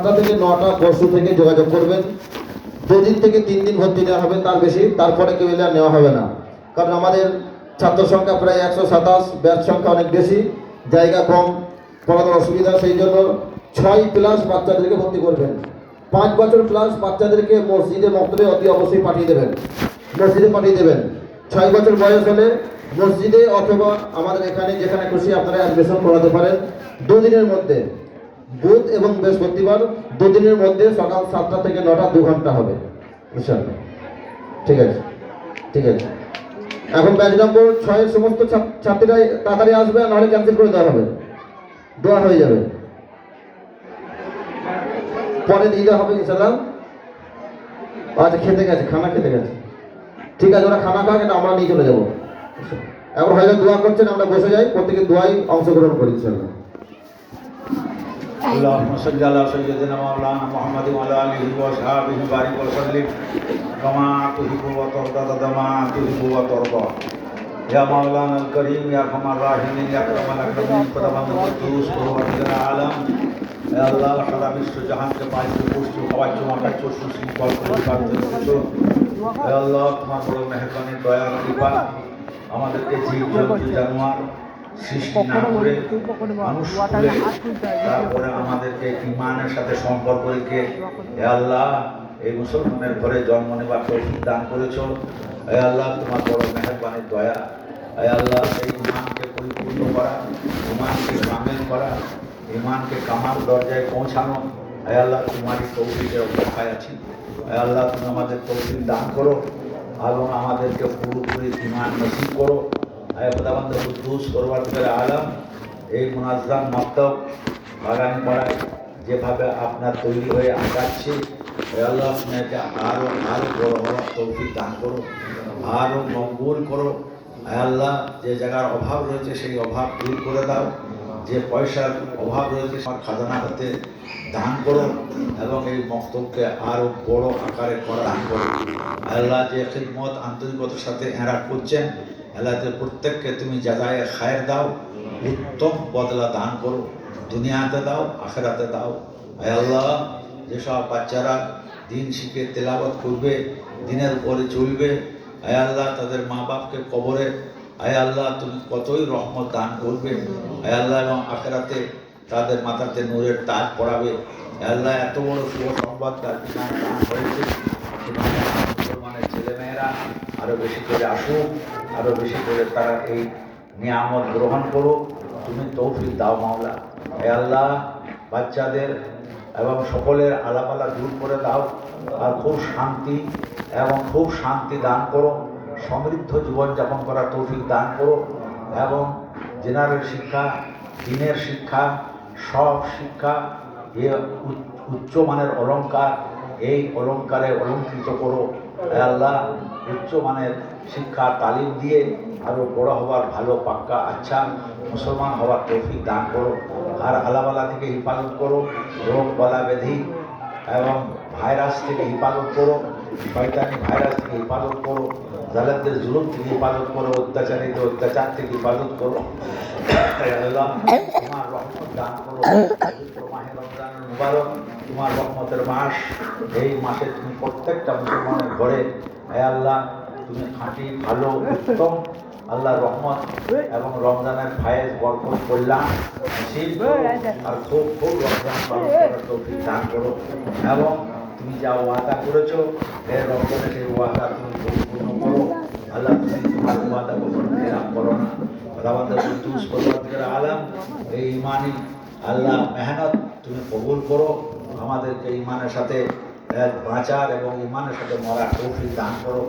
8টা থেকে 9টা পরশু থেকে যোগাযোগ করবেন। 2 দিন থেকে 3 দিন ভর্তি নেওয়া হবে, তার বেশি তারপরে কেউ এলে আর নেওয়া হবে না। কারণ আমাদের ছাত্র সংখ্যা প্রায় 127, ব্যাচ সংখ্যা অনেক বেশি, জায়গা কম, পড়ানোর অসুবিধা, সেই জন্য 6+ বাচ্চাদেরকে ভর্তি করবেন। 5 বছর প্লাস বাচ্চাদেরকে মসজিদে মক্তবে অতি অবশ্যই পাঠিয়ে দেবেন, মসজিদে পাঠিয়ে দেবেন। 6 বছর বয়স হলে মসজিদে অথবা আমাদের এখানে যেখানে খুশি আপনারা অ্যাডমিশন করাতে পারেন। 2 দিনের মধ্যে, বুধ এবং বৃহস্পতিবার 2 দিনের মধ্যে সকাল 7টা থেকে 9টা 2 ঘন্টা হবে ইনশাআল্লাহ। ঠিক আছে, ঠিক আছে। এখন ব্যাচ নম্বর 6 এর সমস্ত ছাত্রীরা তাড়াতাড়ি আসবে, নাহলে ক্যান্সেল করে দেওয়া হবে, দেওয়া হয়ে যাবে, পরে দিতে হবে ইনশাআল্লাহ। আচ্ছা, খেতে গেছে, খানা খেতে গেছে, ঠিক আছে, ওরা খানা খাক, এটা আমরা নিয়ে চলে যাবো। এখন হয়তো দোয়া করছেন, আমরা বসে যাই, প্রত্যেকে দোয়াই অংশগ্রহণ করি ইনশাআল্লাহ। اللهم صل على سيدنا مولانا محمد وعلى اله وصحبه وبارك وسلم كما تحب وترضى كما تحب وترضى يا مولانا الكريم يا ارحم الراحمين يا اكرم الاكرمين خداوند قدوس পরবর্তীকার আলম। হে আল্লাহ, সারা বিশ্ব জাহানকে পাইছো পুষ্টি খাওয়াচ্ছ, মাখাচ্ছ, সুশৃঙ্খল পরিবার করছো। হে আল্লাহ, তোমার বড় মেহেরবানি, দয়া, কৃপা আমাদেরকে জীবজন্তু জানোয়ার সৃষ্টি না করে মানুষ করে তারপরে আমাদেরকে ইমানের সাথে সম্পর্ক রেখে হে আল্লাহ এই মুসলমানের ঘরে জন্ম নেবার তৌফিক দান করেছো। হে আল্লাহ, তোমার বড় মেহেরবানি, দয়া। হে আল্লাহ, সেই ইমানকে পরিপূর্ণ করা, ইমানকে কামেল করা, ইমানকে কামাল দরজায় পৌঁছানো, হে আল্লাহ তোমারই তৌফিকের অপেক্ষায় আছি। হে আল্লাহ, তুমি আমাদের তৌফিক দান করো এবং আমাদেরকে পুরোপুরি ইমান নসিব করো। খোদাবন্দ কুদ্দুস পরবর্তীকার আলম, এই মুনাজ্জাম মক্তব বাগানি পাড়ায় যেভাবে আপনার তৈরি হয়ে আগাচ্ছে, আল্লাহ আপনাকে আরও বড় হওয়ার তৌফিক দান করো, আরও মকবুল করো। আল্লাহ, যে জায়গার অভাব রয়েছে সেই অভাব দূর করে দাও, যে পয়সার অভাব রয়েছে আমার খাজানা হতে দান করো এবং এই মক্তবকে আরও বড় আকারে করা দান করো। আল্লাহ, যে খিদমত আন্তরিকতার সাথে এরা করছেন, আল্লাহতে প্রত্যেককে তুমি জাযায়ে খায়ের দাও, উত্তম বদলা দান করো, দুনিয়াতে দাও, আখেরাতে দাও। হে আল্লাহ, যেসব বাচ্চারা দিন শিখে তেলাওয়াত করবে, দিনের উপরে চলবে, হে আল্লাহ তাদের মা বাপকে কবরে হে আল্লাহ তুমি কতই রহমত দান করবে। হে আল্লাহ, এবং আখেরাতে তাদের মাথাতে নূরের তাজ পড়াবে। হে আল্লাহ, এত বড় শুভ সংবাদ তার দান হয়েছে, মুসলমানের ছেলেমেয়েরা আরও বেশি করে আসুক, আরও বেশি করে তারা এই নিয়ামত গ্রহণ করুক। তুমি তৌফিক দাও মাওলা। হে আল্লাহ, বাচ্চাদের এবং সকলের আলাপালা দূর করে দাও, আর খুব শান্তি দান করো, সমৃদ্ধ জীবনযাপন করার তৌফিক দান করো এবং জেনারেল শিক্ষা, দিনের শিক্ষা, সব শিক্ষা, এ উচ্চমানের অলঙ্কার, এই অলঙ্কারে অলঙ্কৃত করো। আল্লাহ, উচ্চমানের শিক্ষা তালিম দিয়ে আরও বড় হওয়ার, ভালো পাক্কা আচ্ছা মুসলমান হওয়ার তৌফিক দান করো। আর আলাবালা থেকে হিফাজত করো, রোগ বলা ব্যাধি এবং ভাইরাস থেকে হিফাজত করো, শয়তানি ভাইরাস থেকে হিফাজত করো, জালেমদের জুলুম থেকে হিফাজত করো, অত্যাচারীদের অত্যাচার থেকে হিফাজত করো। আল্লাহ, তোমার রহমত দান করো। মাহে রমজানুল মুবারক, তোমার রহমতের মাস, এই মাসে তুমি প্রত্যেকটা মুসলমানের ঘরে হে আল্লাহ তুমি খাঁটি ভালো উত্তম আল্লাহর রহমত এবং রমজানের ফায়েজ বরকত কল্যাণ নসিব আর খুব রমজান পালন করার তৌফিক দান করো এবং তুমি যা ওয়াদা করেছো এই রমজানে সেই ওয়াদা তুমি পরিপূর্ণ করো। আল্লাহ, তুমি তোমার ওয়াদা কখনো খেলাপ করো না। আমাদের কুদ্দুস পরবর্তীকার আলম, এই ইমানি আল্লাহ মেহনত তুমি কবুল করো, আমাদেরকে ইমানের সাথে বাঁচার এবং ইমানের সাথে মরার তৌফিক দান করো।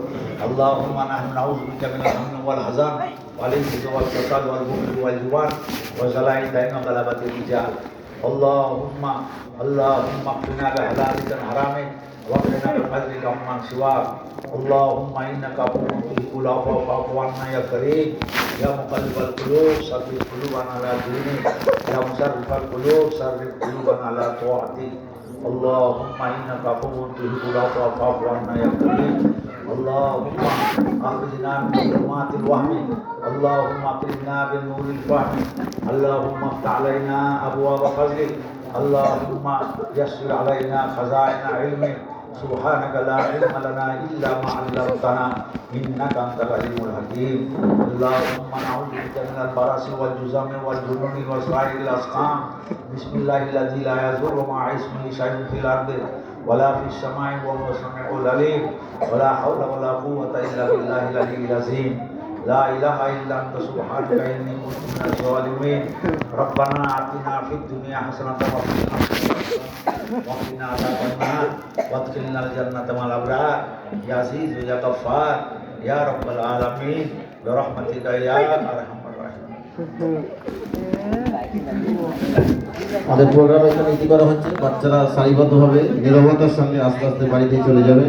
আল্লাহুম্মা নাহনু নাউযু বিকা মিনাল হাম্মি ওয়াল হাযান ওয়াল ইজজি ওয়াল কাসাল ওয়াল বুখলি ওয়াল জুবান ওয়া যালাই দাইমা গালাবাতির রিজাল। আল্লাহুম্মা qina bihalalika হারামিক ওয়া qina বিফadlika amman siwak। আল্লাহুম্মা ইন্নাকা আফুউন তুহিব্বুল আফwa ফা'ফু আন্না ইয়া কারীম। ইয়া মুকাল্লিবাল কুলুব সাব্বিত কুলুবানা আলা দীনিক। ইয়া মুসাররিফাল কুলুব সাররিফ কুলুবানা আলা তাআতিক। اللهم إنك عفو تحب العفو فاعف عنا يا كريم. اللهم أخرجنا من ظلمات الوهم، اللهم أخرجنا بنور الفهم، اللهم افتح علينا أبواب فضلك، اللهم يسر علينا خزائن علمك سبحانك لا علم لنا إلا ما علمتنا إنك أنت العليم الحكيم اللهم نعوذ بك من البرص والجذام والجنون وسائر الأسقام بسم الله الذي لا يضر مع اسمه شيء في الأرض ولا في السماء وهو السميع العليم ولا حول ولا قوة إلا بالله العلي العظيم لا إله إلا أنت سبحانك إني كنت من الظالمين ربنا آتنا في الدنيا حسنة وقنا عذاب النار وادخلنا الجنة مع الأبرار يا عزيز يا غفار يا رب العالمين برحمتك يا أرحم الراحمين আমাদের প্রোগ্রাম এখানে ইতি করা হচ্ছে। বাচ্চারা সারিবদ্ধভাবে নীরবতার সঙ্গে আস্তে আস্তে বাড়িতে চলে যাবে।